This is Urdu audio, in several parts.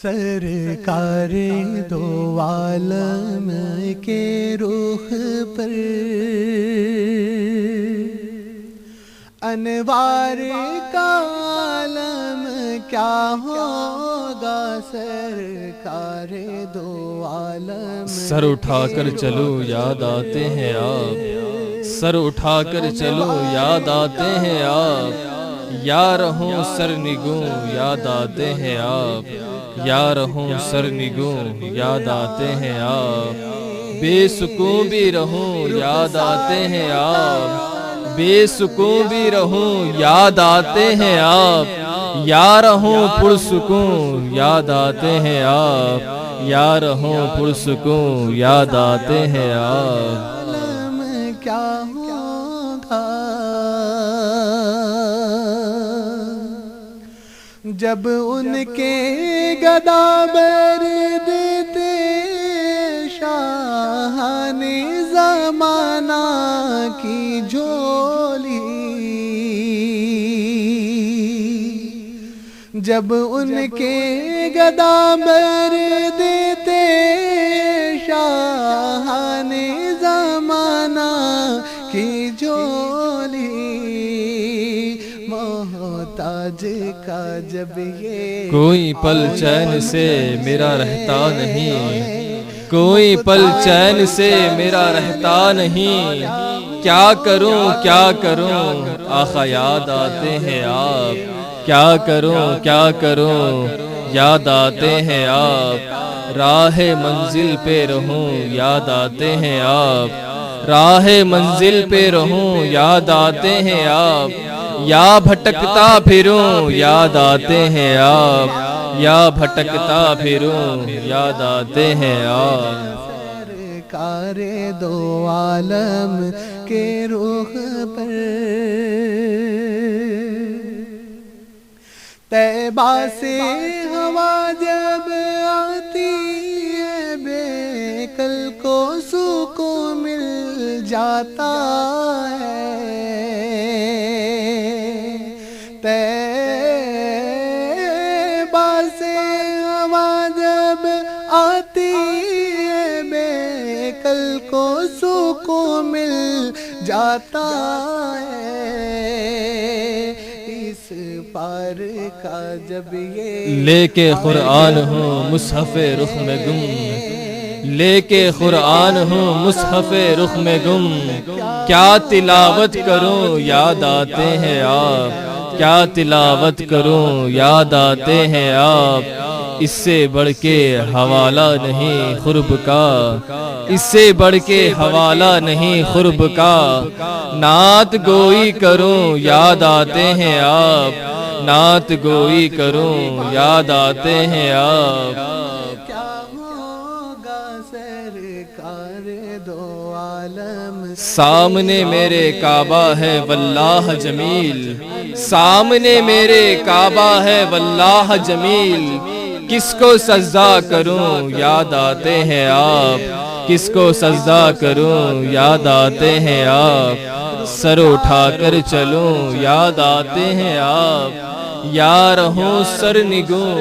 سرکار دو عالم کے رخ پر انوار کا عالم کیا ہوگا، سرکار دو عالم سر اٹھا کر چلو یاد آتے ہیں آپ، سر اٹھا کر چلو یاد آتے ہیں آپ، یا رہوں سر نگوں یاد آتے ہیں آپ، یا رہوں سر نگوں یاد آتے ہیں آپ، بے سکون بھی رہوں یاد آتے ہیں آپ، بے سکون بھی رہوں یاد آتے ہیں آپ، یا رہوں پرسکون یاد آتے ہیں آپ، یا رہوں پرسکون یاد آتے ہیں آپ۔ عالم کیا ہوگا جب ان کے گدا بردتے شاہان زمانہ کی جھولی، جب ان کے گدا بردتے شاہان زمانہ کی جھولی، محتاج کا جب یہ کوئی پل چین سے میرا رہتا نہیں، کوئی پل چین سے میرا رہتا نہیں، کیا کروں کیا کروں آقا یاد آتے ہیں آپ، کیا کروں یاد آتے ہیں آپ، راہ منزل پہ رہوں یاد آتے ہیں آپ، راہ منزل پہ رہوں یاد آتے ہیں آپ، یا بھٹکتا پھروں یاد آتے ہیں آپ، یا بھٹکتا پھروں یاد آتے ہیں آپ۔ سرکار دو عالم کے رخ پر طیبہ سے ہوا جب آتی ہے بے کل کو سکون مل جاتا ہے، طیبہ سے ہوا جب آتی ہے بے کل کو سکون مل جاتا ہے، اس پار کا جب یہ لے کے قرآن ہوں مصحف رخ میں گم، لے کے قرآن ہوں مصحف رخ میں گم، کیا تلاوت کروں یاد آتے ہیں آپ، کیا تلاوت کروں یاد آتے ہیں آپ، اس سے بڑھ کے حوالہ نہیں قرب کا، اس سے بڑھ کے حوالہ نہیں قرب کا، نعت گوئی کروں یاد آتے ہیں آپ، نعت گوئی کروں یاد آتے ہیں آپ۔ کیا ہوگا سرکار دو عالم، سامنے میرے کعبہ ہے واللہ جمیل، سامنے میرے کعبہ ہے واللہ جمیل، کس کو سجدہ کروں یاد آتے ہیں آپ، کس کو سجدہ کروں یاد آتے ہیں آپ، سر اٹھا کر چلوں یاد آتے ہیں آپ، یا رہوں سر نگوں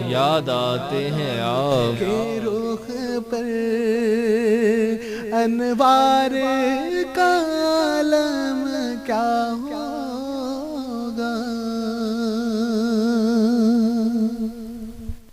یاد آتے ہیں آپ۔ کے رخ پر انوار کا عالم کیا ہو